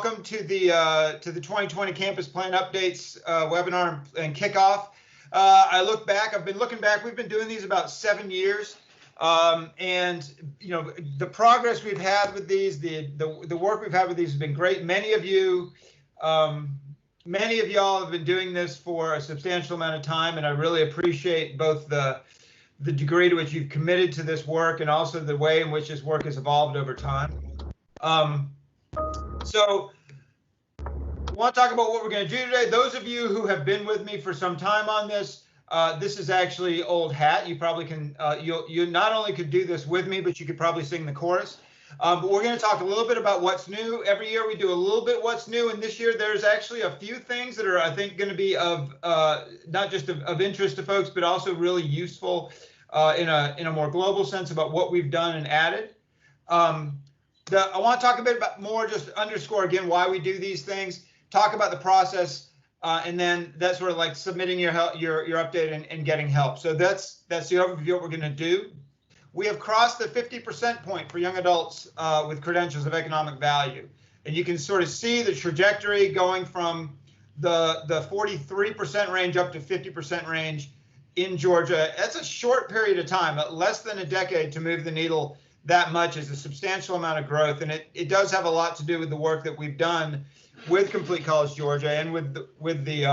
Welcome to the 2020 Campus Plan Updates webinar and kickoff. I look back. I've been looking back. We've been doing these about 7 years, and the progress we've had with these, the work we've had with these has been great. Many of y'all have been doing this for a substantial amount of time, and I really appreciate both the degree to which you've committed to this work and also the way in which this work has evolved over time. So I want to talk about what we're going to do today. Those of you who have been with me for some time on this, this is actually old hat. You probably can, you not only could do this with me, but you could probably sing the chorus. But we're going to talk a little bit about what's new. Every year we do a little bit what's new, and this year there's actually a few things that are, I think, going to be of not just of interest to folks, but also really useful in a more global sense about what we've done and added. I want to talk a bit about more, just underscore again why we do these things, talk about the process, and then that's sort of like submitting your update and getting help. So that's the overview of what we're going to do. We have crossed the 50% point for young adults with credentials of economic value. And you can sort of see the trajectory going from the 43% range up to 50% range in Georgia. That's a short period of time, less than a decade, to move the needle that much is a substantial amount of growth, and it does have a lot to do with the work that we've done with Complete College Georgia and with the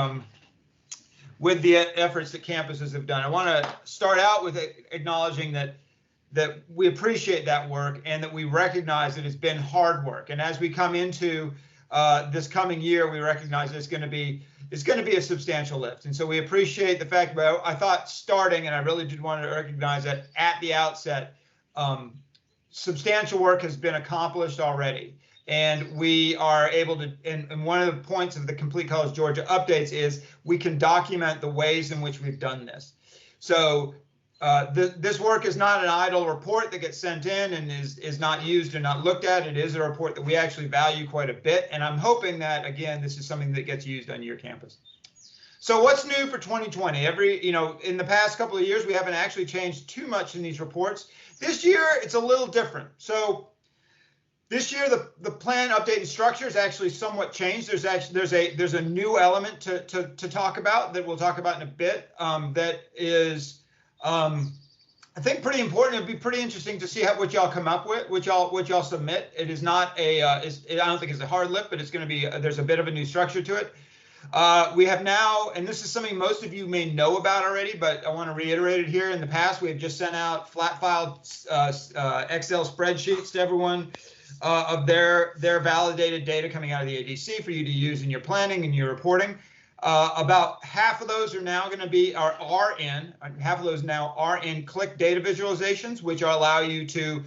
efforts that campuses have done. I want to start out with acknowledging that we appreciate that work and that we recognize that it's been hard work. And as we come into this coming year, we recognize it's going to be a substantial lift. And so we appreciate the fact. But I thought starting, and I really did want to recognize that at the outset, substantial work has been accomplished already, and we are able to, and one of the points of the Complete College Georgia updates is we can document the ways in which we've done this. So this work is not an idle report that gets sent in and is not used or not looked at. It is a report that we actually value quite a bit, and I'm hoping that, again, this is something that gets used on your campus. So what's new for 2020? In the past couple of years, we haven't actually changed too much in these reports. This year, it's a little different. So this year, the plan update and structure is actually somewhat changed. There's a new element to talk about that we'll talk about in a bit. That is, I think, pretty important. It'd be pretty interesting to see what y'all come up with, what y'all submit. It is not I don't think it's a hard lift, but it's going to be. There's a bit of a new structure to it. We have now, and this is something most of you may know about already, but I want to reiterate it here. In the past, we have just sent out flat file Excel spreadsheets to everyone of their validated data coming out of the ADC for you to use in your planning and your reporting. About half of those are now going to be half of those now are in click data visualizations, which allow you to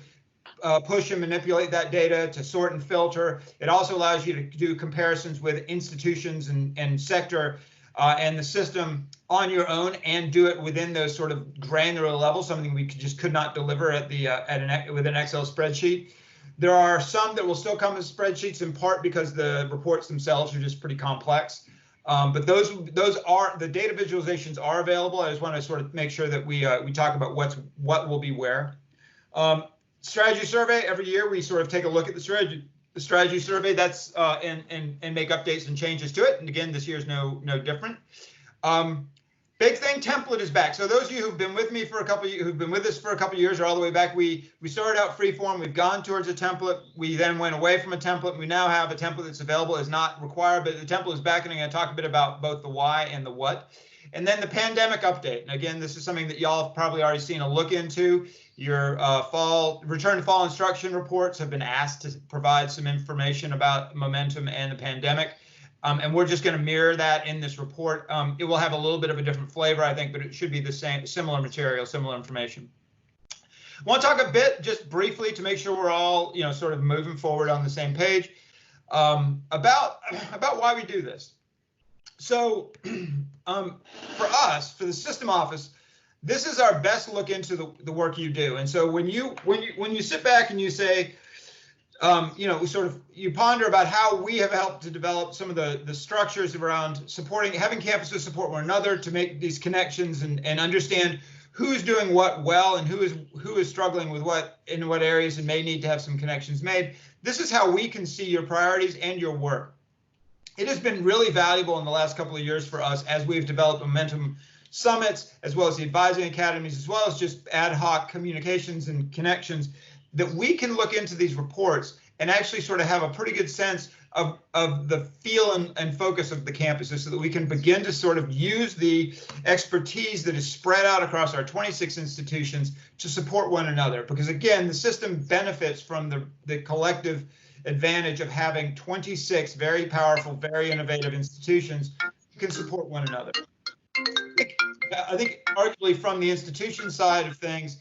push and manipulate that data, to sort and filter. It also allows you to do comparisons with institutions and sector and the system on your own, and do it within those sort of granular levels, something we could not deliver with an Excel spreadsheet. There are some that will still come as spreadsheets, in part because the reports themselves are just pretty complex. But those are the data visualizations are available. I just want to sort of make sure that we talk about what will be where. Strategy survey, every year we sort of take a look at the strategy survey. That's and make updates and changes to it. And again, this year is no different. Big thing, template is back. So those of you who've been with me for who've been with us for a couple of years or all the way back, we started out free form. We've gone towards a template. We then went away from a template. We now have a template that's available. Is not required, but the template is back, and I'm going to talk a bit about both the why and the what. And then the pandemic update. And again, this is something that y'all have probably already seen a look into. Your return to fall instruction reports have been asked to provide some information about momentum and the pandemic. And we're just going to mirror that in this report. It will have a little bit of a different flavor, I think, but it should be the same, similar material, similar information. I want to talk a bit, just briefly, to make sure we're all, sort of moving forward on the same page, about why we do this. So for us, for the system office, this is our best look into the work you do. And so when you sit back and you say, you ponder about how we have helped to develop some of the structures around having campuses support one another to make these connections and understand who's doing what well and who is struggling with what in what areas and may need to have some connections made. This is how we can see your priorities and your work. It has been really valuable in the last couple of years for us as we've developed momentum summits, as well as the advising academies, as well as just ad hoc communications and connections, that we can look into these reports and actually sort of have a pretty good sense of the feel and focus of the campuses, so that we can begin to sort of use the expertise that is spread out across our 26 institutions to support one another. Because again, the system benefits from the collective advantage of having 26 very powerful, very innovative institutions who can support one another. I think arguably from the institution side of things,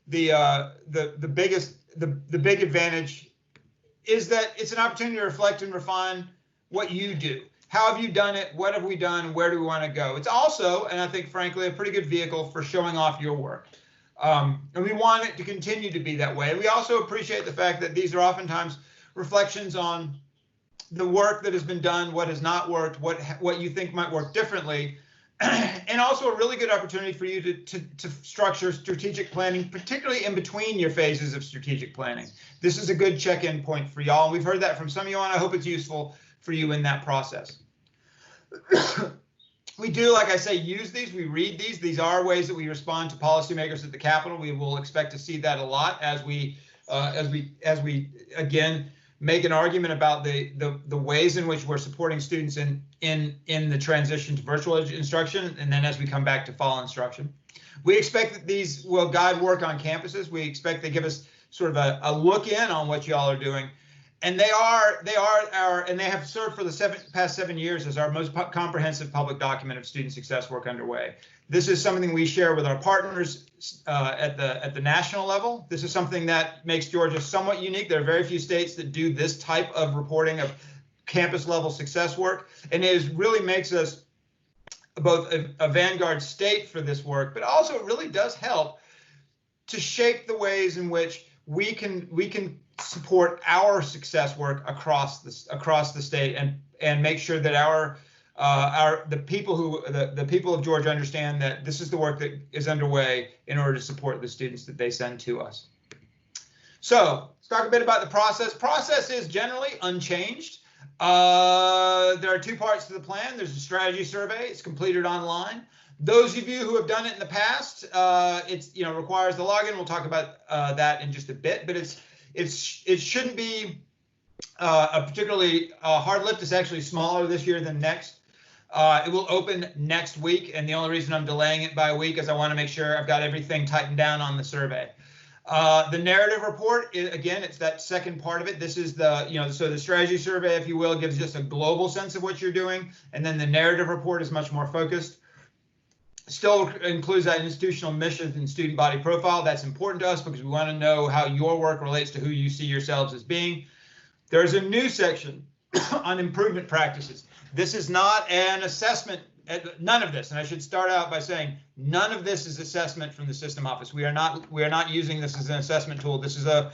the big advantage is that it's an opportunity to reflect and refine what you do. How have you done it? What have we done? Where do we want to go? It's also, and I think frankly, a pretty good vehicle for showing off your work. And we want it to continue to be that way. We also appreciate the fact that these are oftentimes reflections on the work that has been done, what has not worked, what you think might work differently, and also a really good opportunity for you to structure strategic planning, particularly in between your phases of strategic planning. This is a good check-in point for y'all. And we've heard that from some of you, and I hope it's useful for you in that process. We do, like I say, use these. We read these. These are ways that we respond to policymakers at the Capitol. We will expect to see that a lot as we again make an argument about the ways in which we're supporting students in the transition to virtual instruction, and then as we come back to fall instruction. We expect that these will guide work on campuses. We expect they give us sort of a look in on what y'all are doing, and they have served for the past 7 years as our most comprehensive public document of student success work underway. This is something we share with our partners at the national level. This is something that makes Georgia somewhat unique. There are very few states that do this type of reporting of campus level success work, and it really makes us both a vanguard state for this work, but also it really does help to shape the ways in which we can support our success work across the state and make sure that the people of Georgia understand that this is the work that is underway in order to support the students that they send to us. So let's talk a bit about the process. Process is generally unchanged. There are two parts to the plan. There's a strategy survey. It's completed online. Those of you who have done it in the past, it requires the login. We'll talk about that in just a bit, but it shouldn't be a particularly hard lift. It's actually smaller this year than next. It will open next week, and the only reason I'm delaying it by a week is I want to make sure I've got everything tightened down on the survey. The narrative report, again, it's that second part of it. This is so the strategy survey, if you will, gives just a global sense of what you're doing, and then the narrative report is much more focused. Still includes that institutional mission and student body profile. That's important to us because we want to know how your work relates to who you see yourselves as being. There's a new section on improvement practices. This is not an assessment, none of this, and I should start out by saying none of this is assessment from the system office. We are not using this as an assessment tool. This is a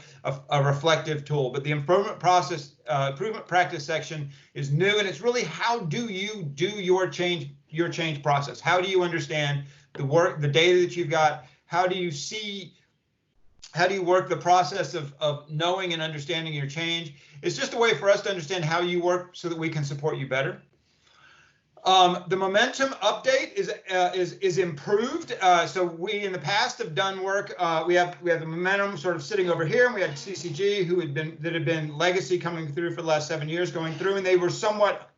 reflective tool, but the improvement practice section is new, and it's really how do you do your change process? How do you understand the work, the data that you've got? How do you work the process of knowing and understanding your change? It's just a way for us to understand how you work so that we can support you better. The momentum update is improved. So we in the past have done work. We have the momentum sort of sitting over here, and we had CCG that had been legacy coming through for the last 7 years going through, and they were somewhat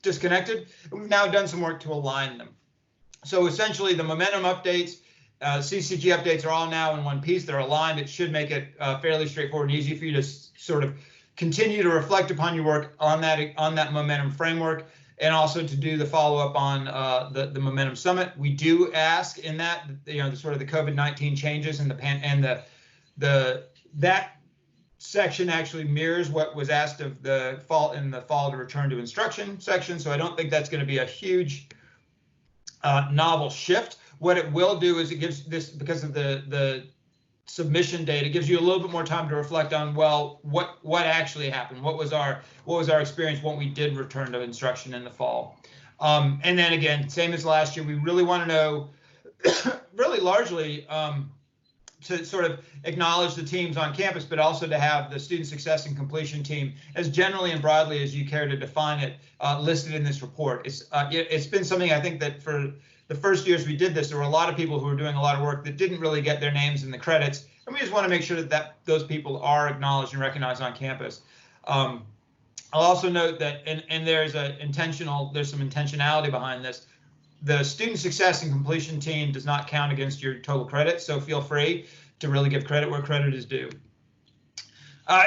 disconnected. We've now done some work to align them. So essentially the momentum updates, CCG updates are all now in one piece. They're aligned. It should make it fairly straightforward and easy for you to sort of continue to reflect upon your work on that momentum framework, and also to do the follow-up on the Momentum Summit. We do ask in that, sort of the COVID-19 changes and that section actually mirrors what was asked of the fall to return to instruction section. So I don't think that's going to be a huge novel shift. What it will do is it gives this, because of the submission date, it gives you a little bit more time to reflect on, well, what actually happened? What was our experience when we did return to instruction in the fall? And then again, same as last year, we really want to know, really largely, to sort of acknowledge the teams on campus, but also to have the student success and completion team, as generally and broadly as you care to define it, listed in this report. It's been something I think that for the first years we did this, there were a lot of people who were doing a lot of work that didn't really get their names in the credits, and we just want to make sure that those people are acknowledged and recognized on campus. I'll also note that, and there's some intentionality behind this. The student success and completion team does not count against your total credit, so feel free to really give credit where credit is due.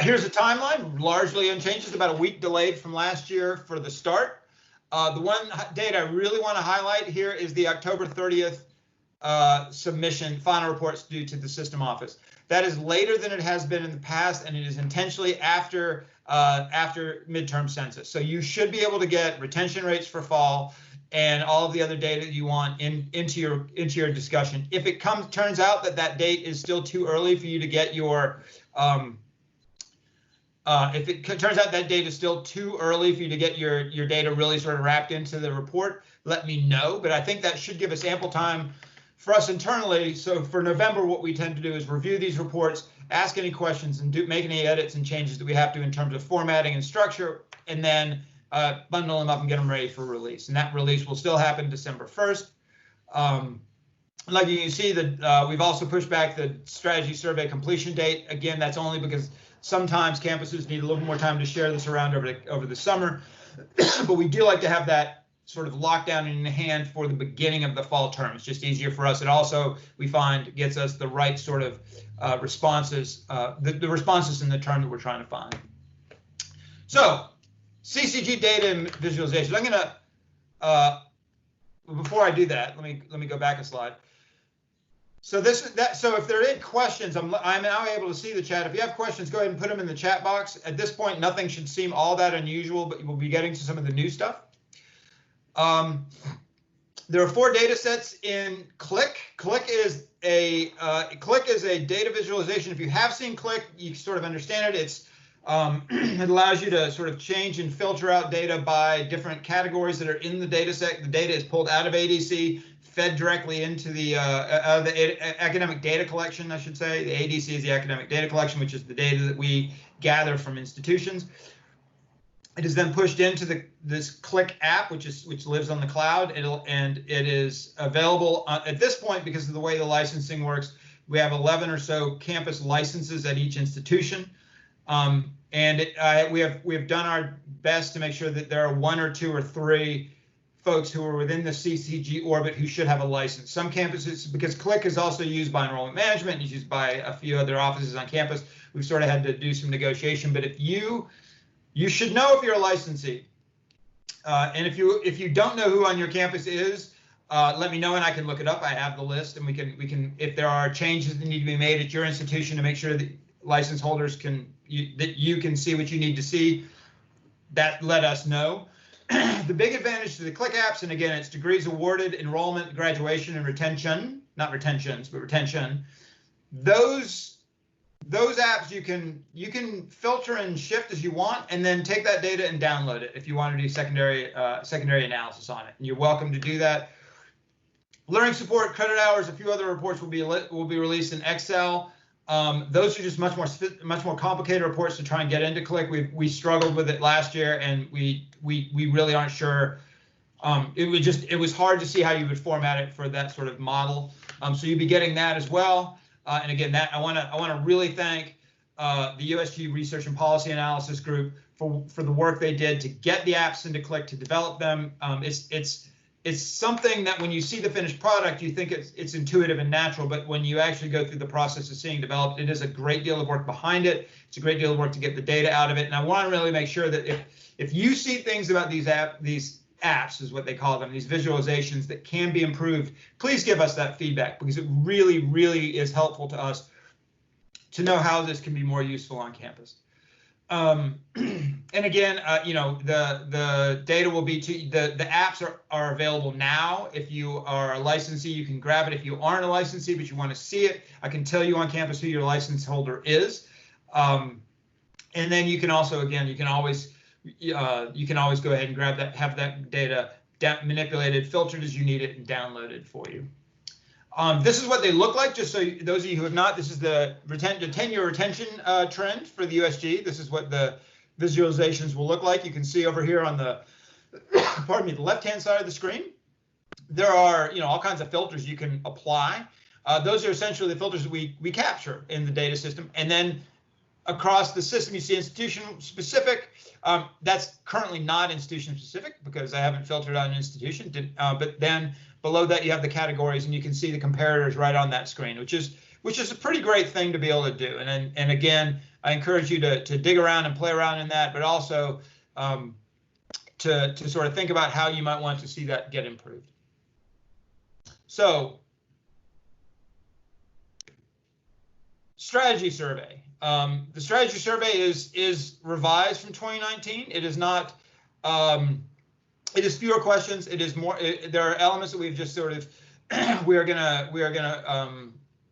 Here's a timeline, largely unchanged. It's about a week delayed from last year for the start. The one date I really want to highlight here is the October 30th submission, final reports due to the system office. That is later than it has been in the past, and it is intentionally after midterm census. So you should be able to get retention rates for fall and all of the other data that you want into your discussion. If it turns out that date is still too early for you to get your if it turns out that date is still too early for you to get your data really sort of wrapped into the report, let me know. But I think that should give us ample time for us internally. So for November, what we tend to do is review these reports, ask any questions, and make any edits and changes that we have to in terms of formatting and structure, and then bundle them up and get them ready for release. And that release will still happen December 1st. Like you can see that we've also pushed back the strategy survey completion date. Again, that's only because sometimes campuses need a little more time to share this around over the summer. But we do like to have that sort of lockdown in hand for the beginning of the fall term. It's just easier for us. It also, we find, gets us the right sort of responses, the responses in the term that we're trying to find. So CCG data and visualization. I'm gonna, before I do that, let me go back a slide. So so if there are any questions, I'm now able to see the chat. If you have questions, go ahead and put them in the chat box. At this point, nothing should seem all that unusual, but we'll be getting to some of the new stuff. There are 4 data sets in Click. Click is a data visualization. If you have seen Click, you sort of understand it. It allows you to sort of change and filter out data by different categories that are in the data set. The data is pulled out of ADC, fed directly into the academic data collection, I should say. The ADC is the academic data collection, which is the data that we gather from institutions. It is then pushed into this Click app, which lives on the cloud. It is available at this point because of the way the licensing works. We have 11 or so campus licenses at each institution. We have done our best to make sure that there are 1 or 2 or 3 folks who are within the CCG orbit who should have a license. Some campuses, because Click is also used by enrollment management, is used by a few other offices on campus, we've sort of had to do some negotiation. But if you should know if you're a licensee, and if you don't know who on your campus is, let me know and I can look it up. I have the list, and we can if there are changes that need to be made at your institution to make sure that license holders that you can see what you need to see, that let us know. The big advantage to the Click apps, and again, it's degrees awarded, enrollment, graduation, and retention, not retentions, but retention. Those apps you can filter and shift as you want, and then take that data and download it if you want to do secondary analysis on it. And you're welcome to do that. Learning support, credit hours, a few other reports will be released in Excel. Those are just much more complicated reports to try and get into Click. We struggled with it last year, and we really aren't sure. It was hard to see how you would format it for that sort of model. So you'll be getting that as well. And again, that I want to really thank the USG Research and Policy Analysis Group for the work they did to get the apps into Click, to develop them. It's something that when you see the finished product, you think it's intuitive and natural, but when you actually go through the process of seeing developed, it is a great deal of work behind it. It's a great deal of work to get the data out of it. And I want to really make sure that if you see things about these apps is what they call them, these visualizations that can be improved, please give us that feedback, because it really, really is helpful to us to know how this can be more useful on campus. And again, the data will be the apps are available now. If you are a licensee, you can grab it. If you aren't a licensee but you want to see it, I can tell you on campus who your license holder is. And then you can also, again, you can always go ahead and grab that, have that data manipulated, filtered as you need it, and downloaded for you. This is what they look like, just so those of you who have not, this is the 10-year retention trend for the USG. This is what the visualizations will look like. You can see over here on the, pardon me, the left-hand side of the screen, there are, all kinds of filters you can apply. Those are essentially the filters that we capture in the data system. And then across the system, you see institution specific. That's currently not institution specific because I haven't filtered on an institution. But then below that, you have the categories, and you can see the comparators right on that screen, which is a pretty great thing to be able to do. And again, I encourage you to dig around and play around in that, but also to sort of think about how you might want to see that get improved. So, strategy survey. The strategy survey is revised from 2019. It is not. It is fewer questions. It is more. There are elements that we've just sort of. We're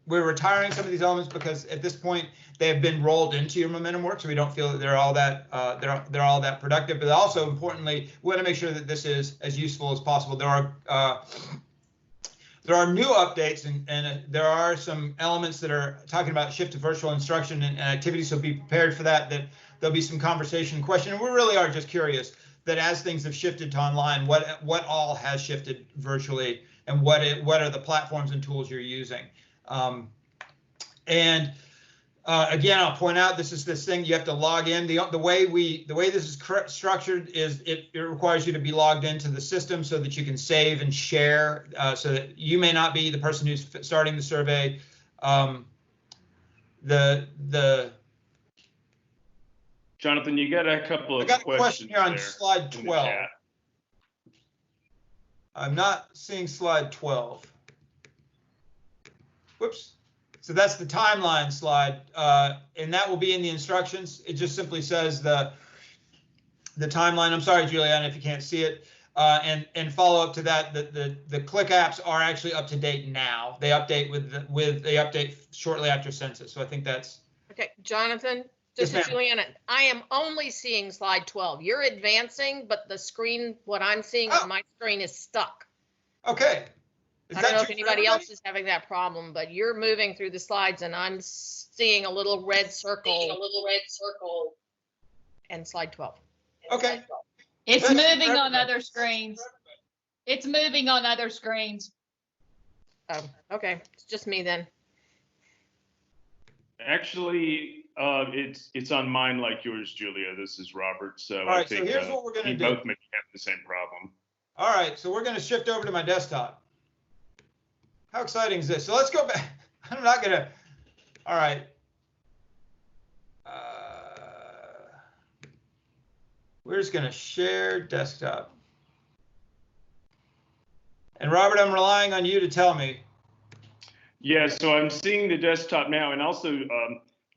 retiring some of these elements because at this point they have been rolled into your momentum work, so we don't feel that they're all that they're all that productive. But also importantly, we want to make sure that this is as useful as possible. There are new updates and there are some elements that are talking about shift to virtual instruction and activities, so be prepared for that, that there'll be some conversation and question. And we really are just curious that as things have shifted to online, what all has shifted virtually and what are the platforms and tools you're using. Again, I'll point out this is this thing you have to log in. The way this is structured is it requires you to be logged into the system so that you can save and share. So that you may not be the person who's starting the survey. Jonathan, you got a couple of questions. I got a question here on slide 12. I'm not seeing slide 12. Whoops. So that's the timeline slide, and that will be in the instructions. It just simply says the timeline. I'm sorry, Juliana, if you can't see it. And follow up to that, the Click apps are actually up to date now. They update they update shortly after census. So I think that's okay. Jonathan, this is Juliana. I am only seeing slide 12. You're advancing, but the screen, what I'm seeing on my screen is stuck. Okay. I don't know if anybody else is having that problem, but you're moving through the slides and I'm seeing a little red circle. And slide 12. Okay. It's moving on other screens. It's moving on other screens. Oh, okay. It's just me then. Actually, it's on mine like yours, Julia. This is Robert. So all right, I think so here's what we're going to do. both may have the same problem. All right, so we're going to shift over to my desktop. How exciting is this? So let's go back. I'm not going to. All right. We're just going to share desktop. And Robert, I'm relying on you to tell me. Yeah, so I'm seeing the desktop now, and also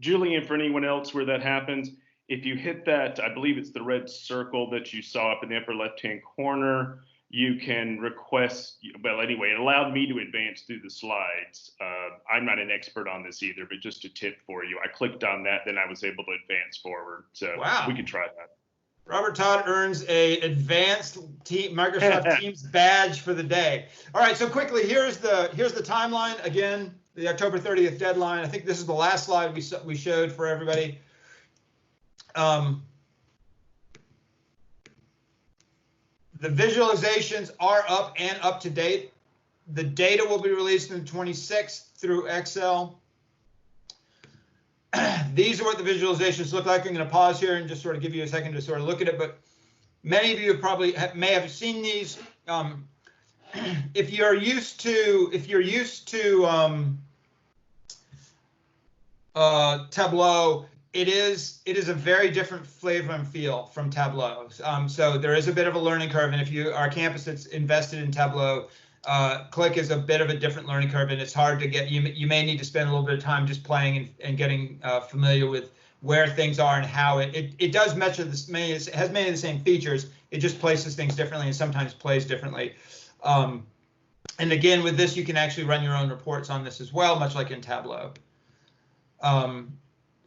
Julian, for anyone else where that happens, if you hit that, I believe it's the red circle that you saw up in the upper left-hand corner, you can request, well, anyway, it allowed me to advance through the slides. I'm not an expert on this either, but just a tip for you. I clicked on that, then I was able to advance forward. So wow. We could try that. Robert Todd earns a advanced Microsoft Teams badge for the day. All right, so quickly, here's the timeline. Again, the October 30th deadline. I think this is the last slide we showed for everybody. The visualizations are up and up to date. The data will be released on the 26th through Excel. These are what the visualizations look like. I'm going to pause here and just sort of give you a second to sort of look at it. But many of you probably may have seen these. If you're used to Tableau, it is a very different flavor and feel from Tableau. So there is a bit of a learning curve, and if you are a campus that's invested in Tableau, Click is a bit of a different learning curve, and it's hard to get. You may need to spend a little bit of time just playing and getting familiar with where things are and how it does measure this. It has many of the same features. It just places things differently and sometimes plays differently. And again, with this, you can actually run your own reports on this as well, much like in Tableau.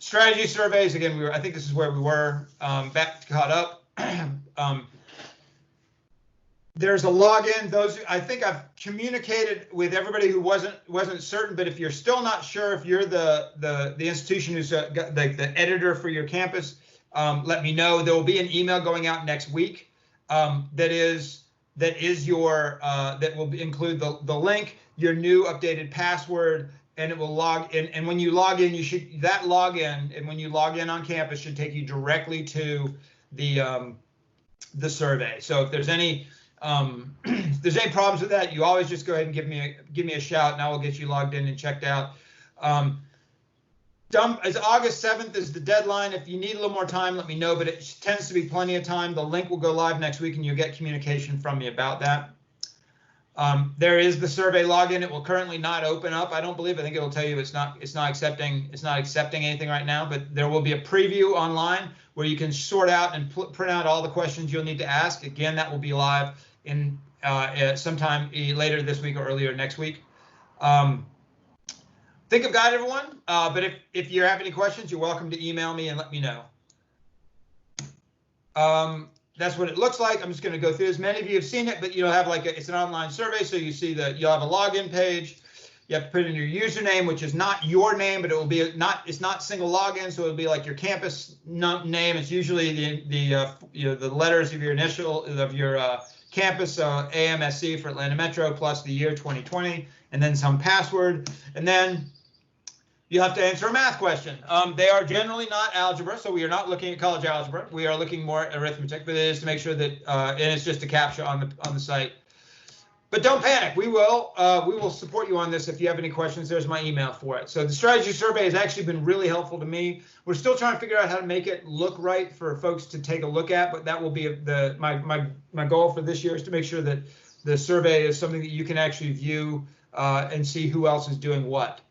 Strategy surveys, again, I think this is where we were, back caught up. There's a login. I think I've communicated with everybody who wasn't certain, but if you're still not sure if you're the institution who's got the editor for your campus, let me know. There will be an email going out next week that will include the link, your new updated password, and it will log in. And when you log in, and when you log in on campus should take you directly to the survey. So if there's any problems with that, you always just go ahead and give me a shout, and I will get you logged in and checked out. As August 7th is the deadline. If you need a little more time, let me know, but it tends to be plenty of time. The link will go live next week, and you'll get communication from me about that. There is the survey login. It will currently not open up, I don't believe. I think it will tell you it's not accepting anything right now, but there will be a preview online where you can sort out and print out all the questions you'll need to ask. Again, that will be live in sometime later this week or earlier next week. Think I've got everyone, but if you have any questions, you're welcome to email me and let me know. That's what it looks like. I'm just going to go through this. Many of you have seen it, but you'll have it's an online survey, so you see that you'll have a login page. You have to put in your username, which is not your name, but it will be it's not single login, so it'll be like your campus name. It's usually the letters of your initial of your campus, AMSC for Atlanta Metro, plus the year 2020, and then some password, and then you have to answer a math question. They are generally not algebra, so we are not looking at college algebra. We are looking more at arithmetic, but it is to make sure that, and it's just a captcha on the site. But don't panic. We will support you on this if you have any questions. There's my email for it. So the strategy survey has actually been really helpful to me. We're still trying to figure out how to make it look right for folks to take a look at, but that will be my goal for this year, is to make sure that the survey is something that you can actually view and see who else is doing what.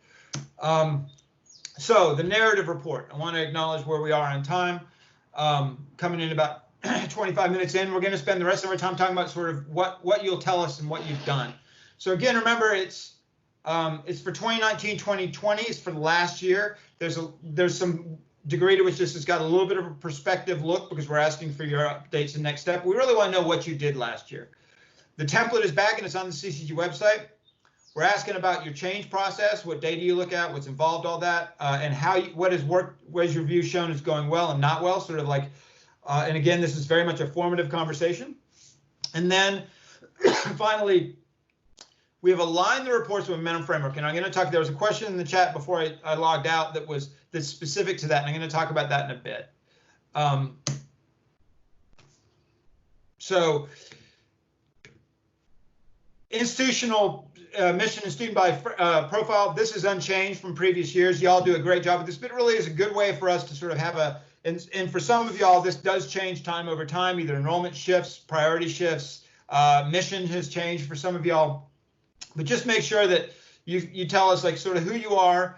So the narrative report, I want to acknowledge where we are on time. Coming in about 25 minutes in, we're going to spend the rest of our time talking about sort of what you'll tell us and what you've done. So again, remember it's for 2019, 2020. It's for the last year. There's some degree to which this has got a little bit of a perspective look, because we're asking for your updates and next step. We really want to know what you did last year. The template is back and it's on the CCG website. We're asking about your change process, what data you look at, what's involved, all that, and what has worked, where's your view shown is going well and not well, sort of like, and again, this is very much a formative conversation. And then finally, we have aligned the reports with momentum framework, and I'm going to talk, there was a question in the chat before I logged out that's specific to that, and I'm going to talk about that in a bit. So institutional mission and student body profile, this is unchanged from previous years. Y'all do a great job with this, but it really is a good way for us to sort of have and for some of y'all, this does change time over time, either enrollment shifts, priority shifts, mission has changed for some of y'all, but just make sure that you tell us like sort of who you are.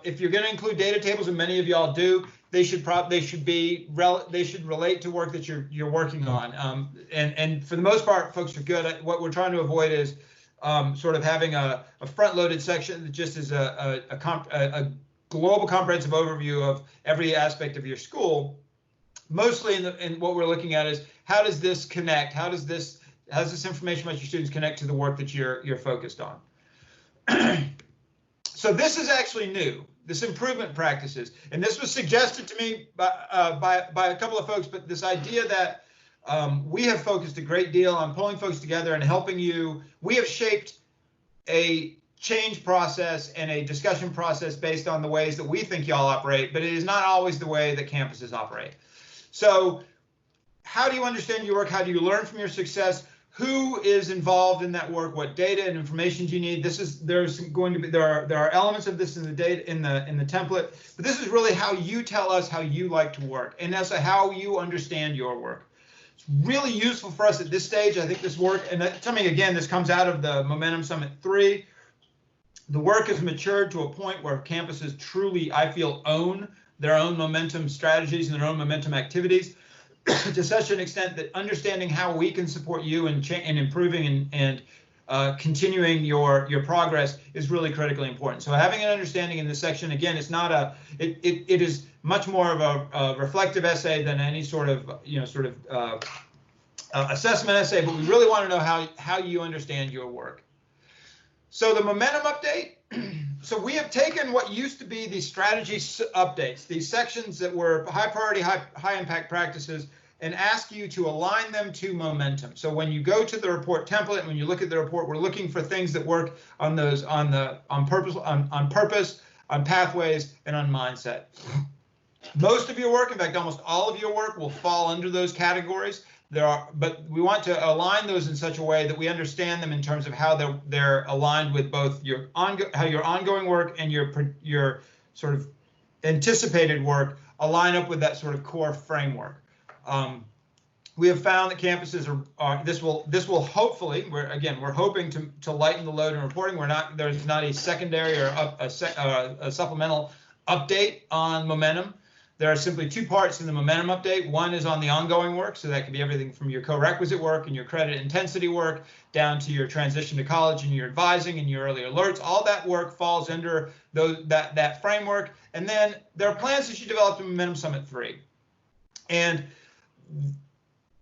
If you're going to include data tables, and many of y'all do, they should relate to work that you're working on. And for the most part, folks are good. What we're trying to avoid is sort of having a front-loaded section that just is a global comprehensive overview of every aspect of your school. Mostly in what we're looking at is how does this connect? How does this information about your students connect to the work that you're focused on? So this is actually new, this improvement practices, and this was suggested to me by a couple of folks, but this idea that we have focused a great deal on pulling folks together and helping you. We have shaped a change process and a discussion process based on the ways that we think y'all operate, but it is not always the way that campuses operate. So how do you understand your work? How do you learn from your success? Who is involved in that work? What data and information do you need? There are elements of this in the data in the template, but this is really how you tell us how you like to work, and that's how you understand your work. It's really useful for us at this stage. I think this work, and tell me again, this comes out of the Momentum Summit 3. The work has matured to a point where campuses truly, I feel, own their own momentum strategies and their own momentum activities to such an extent that understanding how we can support you in improving and continuing your progress is really critically important. So having an understanding in this section, again, it's not it is much more of a reflective essay than any sort of assessment essay, but we really want to know how you understand your work. So the momentum update. So we have taken what used to be these strategy updates, these sections that were high priority, high impact practices, and ask you to align them to momentum. So when you go to the report template, when you look at the report, we're looking for things that work on those on purpose, on pathways, and on mindset. Most of your work, in fact, almost all of your work will fall under those categories. But we want to align those in such a way that we understand them in terms of how they're aligned with both your ongoing work and your sort of anticipated work align up with that sort of core framework. We have found that campuses this will hopefully, we're hoping to lighten the load in reporting. There's not a secondary or a supplemental update on momentum. There are simply two parts in the momentum update. One is on the ongoing work, so that could be everything from your co-requisite work and your credit intensity work down to your transition to college and your advising and your early alerts. All that work falls under that framework. And then there are plans that you developed in Momentum Summit 3. And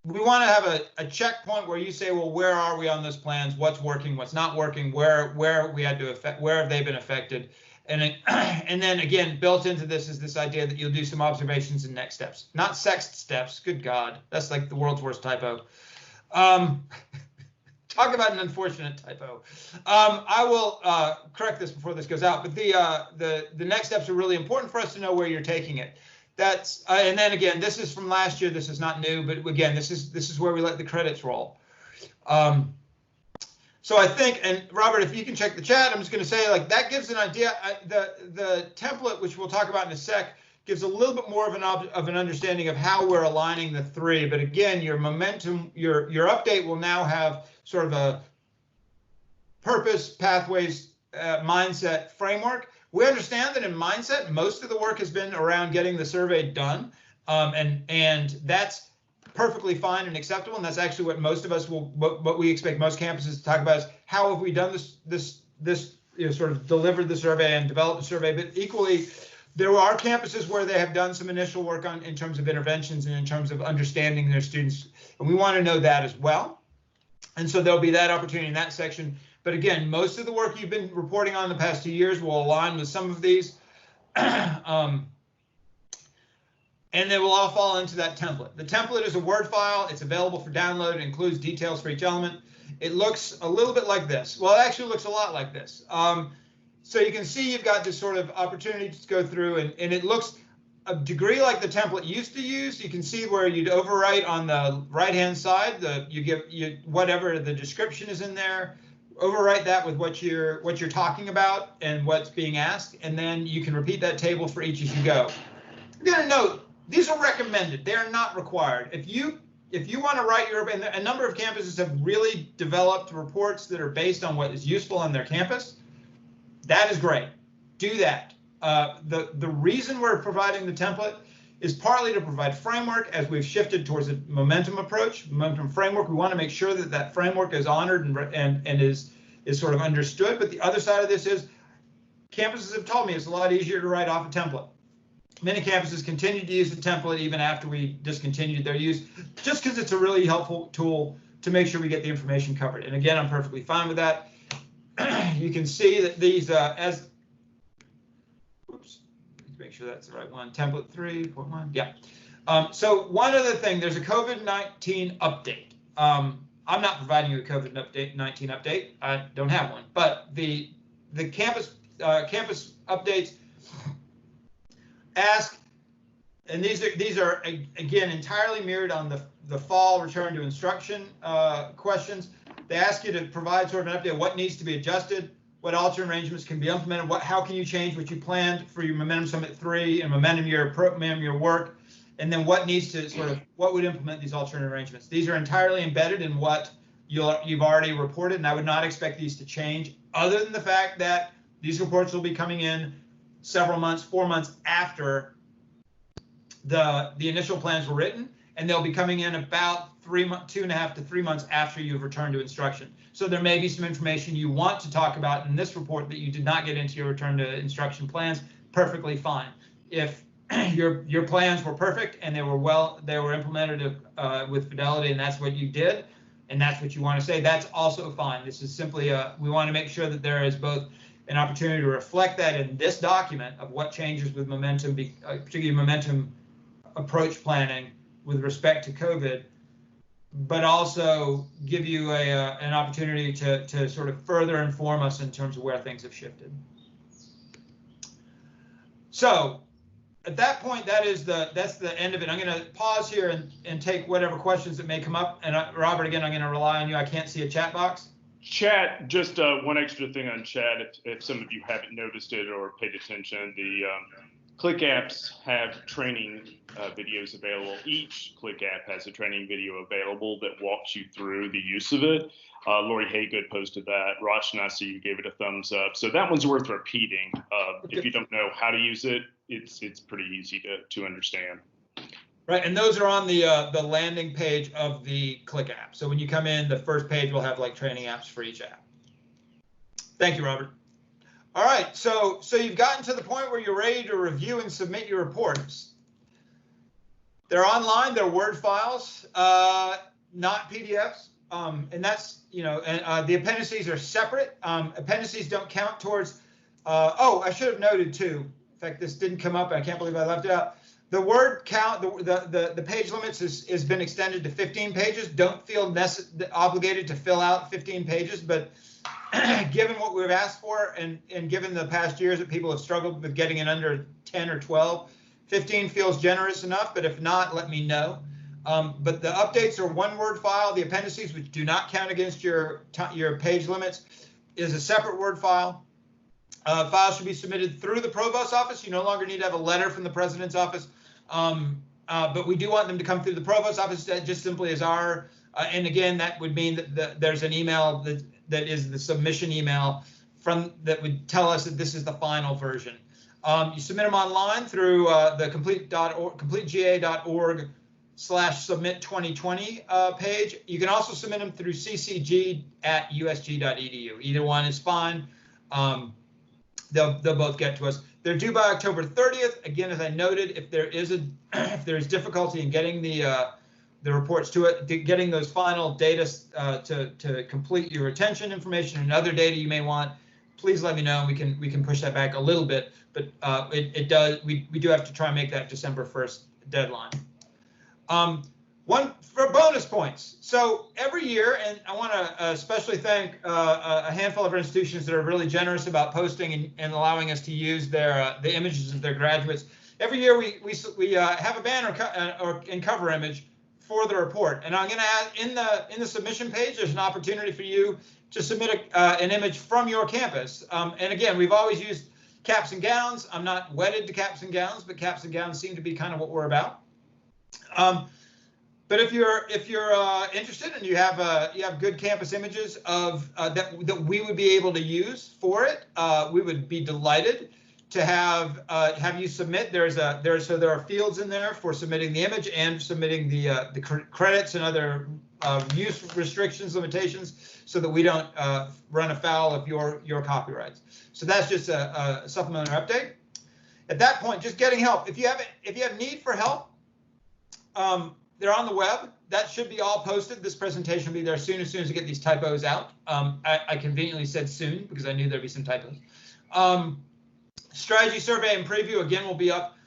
we want to have a checkpoint where you say, well, where are we on those plans? What's working? What's not working? Where we had to affect? Where have they been affected? And then again, built into this is this idea that you'll do some observations and next steps, not sext steps. Good God, that's like the world's worst typo. Talk about an unfortunate typo. I will correct this before this goes out, but the next steps are really important for us to know where you're taking it. That's and then again, this is from last year. This is not new, but again, this is where we let the credits roll. So I think, and Robert, if you can check the chat, I'm just going to say, like, that gives an idea. The template, which we'll talk about in a sec, gives a little bit more of an understanding of how we're aligning the three. But again, your momentum, your update will now have sort of a purpose, pathways, mindset framework. We understand that in mindset, most of the work has been around getting the survey done, and that's perfectly fine and acceptable, and that's actually what most of us what we expect most campuses to talk about is how have we done this sort of delivered the survey and developed the survey. But equally, there are campuses where they have done some initial work in terms of interventions and in terms of understanding their students, and we want to know that as well. And so there'll be that opportunity in that section. But again, most of the work you've been reporting on the past 2 years will align with some of these. And they will all fall into that template. The template is a Word file. It's available for download. It includes details for each element. It looks a little bit like this. Well, it actually looks a lot like this. So you can see you've got this sort of opportunity to go through, and it looks a degree like the template used to use. You can see where you'd overwrite on the right-hand side. You whatever the description is in there. Overwrite that with what you're talking about and what's being asked, and then you can repeat that table for each as you go. I'm gonna note, these are recommended. They are not required. If you want to write and a number of campuses have really developed reports that are based on what is useful on their campus, that is great. Do that. The reason we're providing the template is partly to provide framework as we've shifted towards a momentum approach, momentum framework. We want to make sure that that framework is honored and is sort of understood. But the other side of this is campuses have told me it's a lot easier to write off a template. Many campuses continue to use the template even after we discontinued their use, just because it's a really helpful tool to make sure we get the information covered. And again, I'm perfectly fine with that. You can see that these make sure that's the right one. Template 3.1. Yeah. So one other thing, there's a COVID-19 update. I'm not providing you a COVID-19 update. I don't have one, but the campus updates ask, and these are again entirely mirrored on the fall return to instruction questions. They ask you to provide sort of an update of what needs to be adjusted, what alternate arrangements can be implemented, how can you change what you planned for your Momentum Summit 3 and Momentum Year work, and then what needs to what would implement these alternate arrangements. These are entirely embedded in what you've already reported, and I would not expect these to change, other than the fact that these reports will be coming in several months, 4 months after the initial plans were written, and they'll be coming in about 2.5 to 3 months after you've returned to instruction. So there may be some information you want to talk about in this report that you did not get into your return to instruction plans. Perfectly fine. If your plans were perfect and they were implemented with fidelity, and that's what you did, and that's what you want to say, that's also fine. This is simply we want to make sure that there is both an opportunity to reflect that in this document of what changes with momentum, particularly momentum approach planning with respect to COVID, but also give you an opportunity to sort of further inform us in terms of where things have shifted. So at that point, that's the end of it. I'm going to pause here and take whatever questions that may come up. And Robert, again, I'm going to rely on you. I can't see a chat box. Chat, just one extra thing on chat, if some of you haven't noticed it or paid attention, the Click apps have training videos available. Each Click app has a training video available that walks you through the use of it. Lori Haygood posted that. Rachna, so you gave it a thumbs up. So that one's worth repeating. If you don't know how to use it, it's pretty easy to understand. Right, and those are on the landing page of the Click app. So when you come in, the first page will have like training apps for each app. Thank you, Robert. All right, so you've gotten to the point where you're ready to review and submit your reports. They're online, they're Word files, not PDFs, and that's, and the appendices are separate. Appendices don't count towards, oh, I should have noted too. In fact, this didn't come up, I can't believe I left it out. The word count, the page limits has been extended to 15 pages. Don't feel obligated to fill out 15 pages, but given what we've asked for and given the past years that people have struggled with getting it under 10 or 12, 15 feels generous enough, but if not, let me know. But the updates are one Word file. The appendices, which do not count against your page limits, is a separate Word file. Files should be submitted through the Provost's office. You no longer need to have a letter from the President's office, but we do want them to come through the Provost's office just simply as our, and again, that would mean that there's an email that is the submission email that would tell us that this is the final version. You submit them online through the completega.org/submit2020 page. You can also submit them through ccg@usg.edu. Either one is fine. They'll both get to us. They're due by October 30th. Again, as I noted, if there's difficulty in getting the reports to it, getting those final data to complete your retention information and other data you may want, please let me know. We can push that back a little bit, but we do have to try and make that December 1st deadline. One for bonus points. So every year, and I want to especially thank a handful of institutions that are really generous about posting and allowing us to use the images of their graduates. Every year we have a banner and cover image for the report, and I'm going to add in the submission page. There's an opportunity for you to submit an image from your campus. And again, we've always used caps and gowns. I'm not wedded to caps and gowns, but caps and gowns seem to be kind of what we're about. But if you're interested and you have good campus images of that we would be able to use for it, we would be delighted to have you submit. There are fields in there for submitting the image and submitting the credits and other use restrictions, limitations, so that we don't run afoul of your copyrights. So that's just a supplementary update. At that point, just getting help. If you have need for help, they're on the web. That should be all posted. This presentation will be there as soon as we get these typos out. I conveniently said soon because I knew there'd be some typos. Strategy survey and preview, again, will be up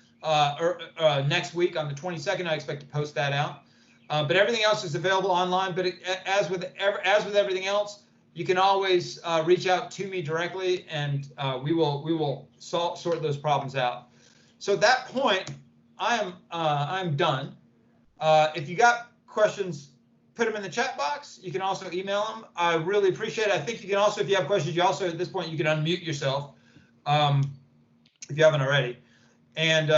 next week on the 22nd. I expect to post that out. But everything else is available online. But as with everything else, you can always reach out to me directly, and we will sort those problems out. So at that point, I'm done. If you got questions, put them in the chat box. You can also email them. I really appreciate it. I think you can also, if you have questions, you also at this point you can unmute yourself if you haven't already. And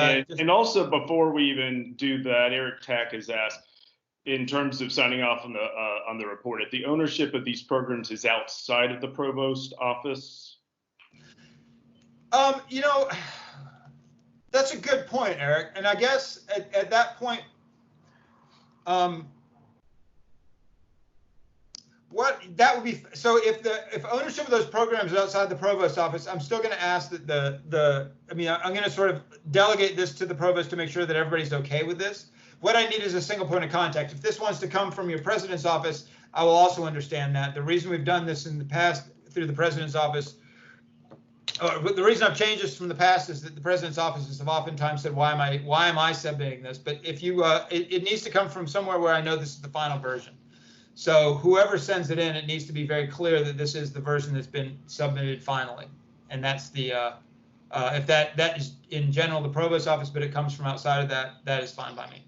also, before we even do that, Eric Tack has asked, in terms of signing off on the report, if the ownership of these programs is outside of the provost office. That's a good point, Eric. And I guess at that point, what that would be, so if ownership of those programs is outside the provost office, I'm still going to ask that I'm going to sort of delegate this to the provost to make sure that everybody's okay with this. What I need is a single point of contact. If this wants to come from your president's office, I will also understand that. The reason we've done this in the past through the president's office, the reason I've changed this from the past is that the president's offices have oftentimes said, why am I submitting this? But if you, it needs to come from somewhere where I know this is the final version. So whoever sends it in, it needs to be very clear that this is the version that's been submitted finally. And that's the, if that is in general the provost office, but it comes from outside of that, that is fine by me.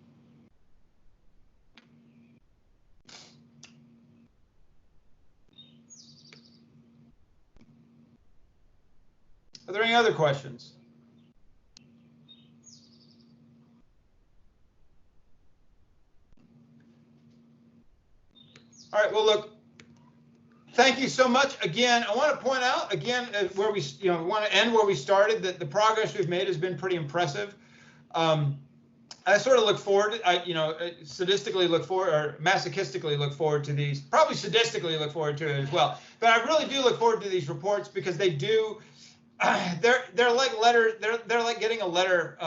Are there any other questions? All right, well, look, thank you so much. Again, I want to point out again where we, want to end where we started, that the progress we've made has been pretty impressive. I sort of look forward, sadistically look forward, or masochistically look forward to these, probably sadistically look forward to it as well. But I really do look forward to these reports because they do, they're like letters, they're like getting a letter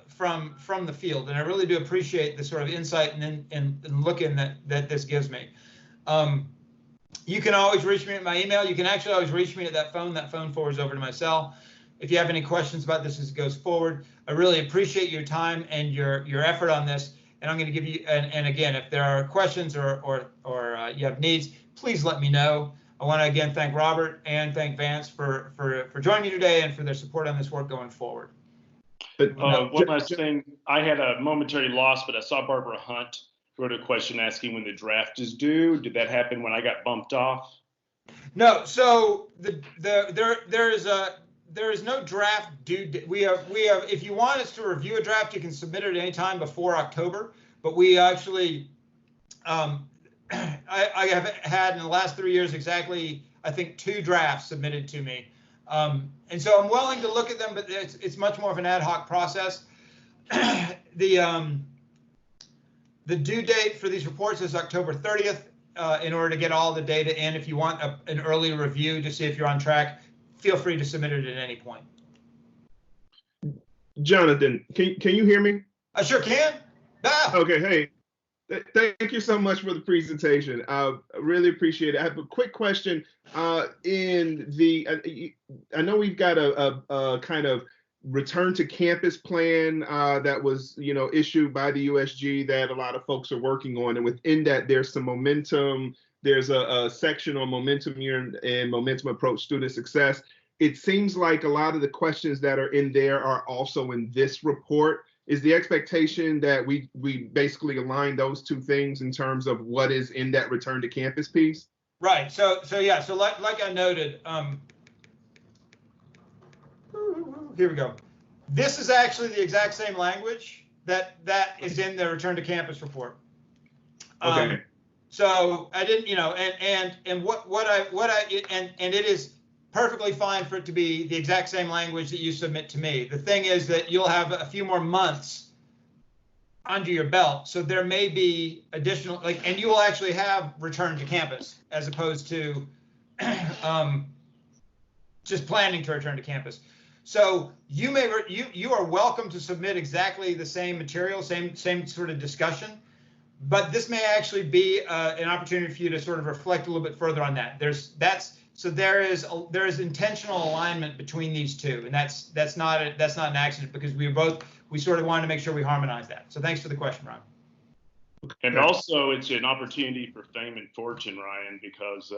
from the field. And I really do appreciate the sort of insight and look in that this gives me. You can always reach me at my email. You can actually always reach me at that phone. That phone forwards over to my cell. If you have any questions about this as it goes forward, I really appreciate your time and your effort on this. And I'm going to give you, and again, if there are questions or you have needs, please let me know. I want to again thank Robert and thank Vance for joining me today and for their support on this work going forward. One last thing, I had a momentary loss, but I saw Barbara Hunt wrote a question asking when the draft is due. Did that happen when I got bumped off? No. So there is no draft due. We have. If you want us to review a draft, you can submit it at any time before October. But we actually, I have had in the last 3 years exactly, I think, 2 drafts submitted to me. And so I'm willing to look at them, but it's much more of an ad hoc process. The due date for these reports is October 30th. In order to get all the data in, if you want an early review to see if you're on track, feel free to submit it at any point. Jonathan, can you hear me? I sure can. Ah. Okay, hey. Thank you so much for the presentation. I really appreciate it. I have a quick question. I know we've got a kind of return to campus plan that was, issued by the USG that a lot of folks are working on, and within that, there's some momentum. There's a section on momentum here and momentum approach student success. It seems like a lot of the questions that are in there are also in this report. Is the expectation that we basically align those 2 things in terms of what is in that return to campus piece? Right. So yeah. So like I noted, here we go. This is actually the exact same language that is in the return to campus report. Okay. So I didn't, and it is perfectly fine for it to be the exact same language that you submit to me. The thing is that you'll have a few more months under your belt, so there may be additional, and you will actually have return to campus as opposed to just planning to return to campus. So you are welcome to submit exactly the same material, same sort of discussion, but this may actually be an opportunity for you to sort of reflect a little bit further on that. So there is intentional alignment between these 2, and that's not an accident, because we sort of wanted to make sure we harmonize that. So thanks for the question, Ron. And also, it's an opportunity for fame and fortune, Ryan, because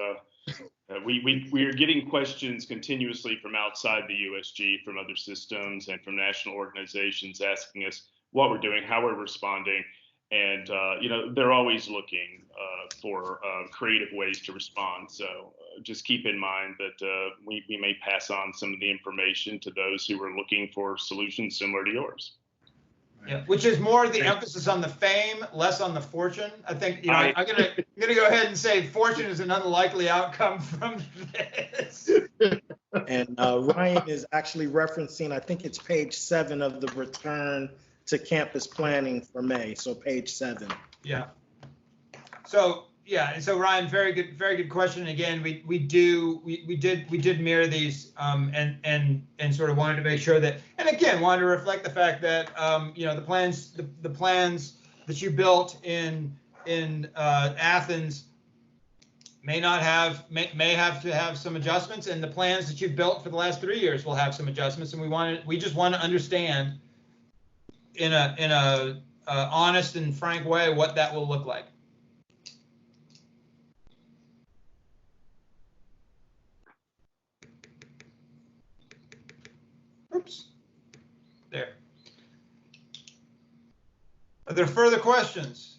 we are getting questions continuously from outside the USG, from other systems, and from national organizations asking us what we're doing, how we're responding. And, they're always looking for creative ways to respond. So just keep in mind that we may pass on some of the information to those who are looking for solutions similar to yours. Yeah, which is more the emphasis on the fame, less on the fortune. I think, I'm gonna go ahead and say fortune is an unlikely outcome from this. And Ryan is actually referencing, I think it's page 7 of the return to campus planning for May. So page 7. Yeah. So Yeah, and so Ryan, very good question. Again, we did mirror these and sort of wanted to make sure that, and again wanted to reflect the fact that you know, the plans that you built in Athens may have to have some adjustments, and the plans that you've built for the last 3 years will have some adjustments, and we just want to understand in a honest and frank way what that will look like. Oops. There. Are there further questions?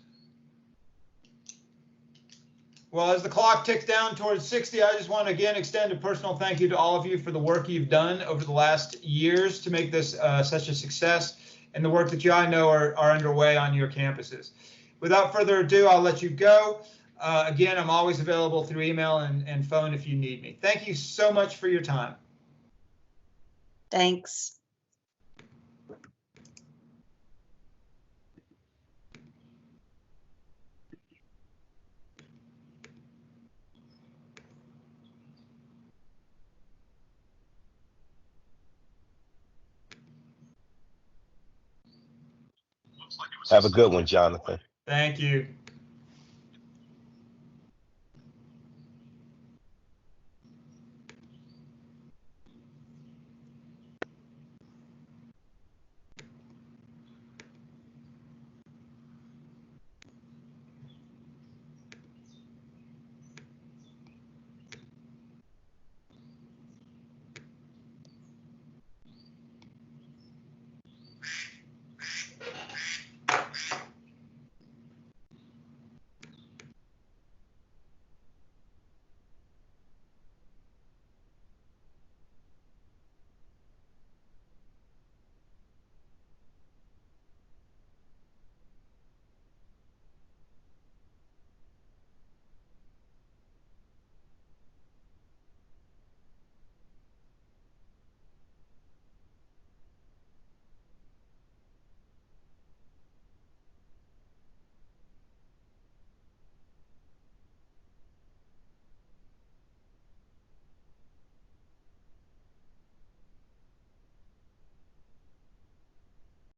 Well, as the clock ticks down towards 60, I just want to again extend a personal thank you to all of you for the work you've done over the last years to make this such a success, and the work that I know are underway on your campuses. Without further ado, I'll let you go. Again, I'm always available through email and phone if you need me. Thank you so much for your time. Thanks. Have a good one, Jonathan. Thank you.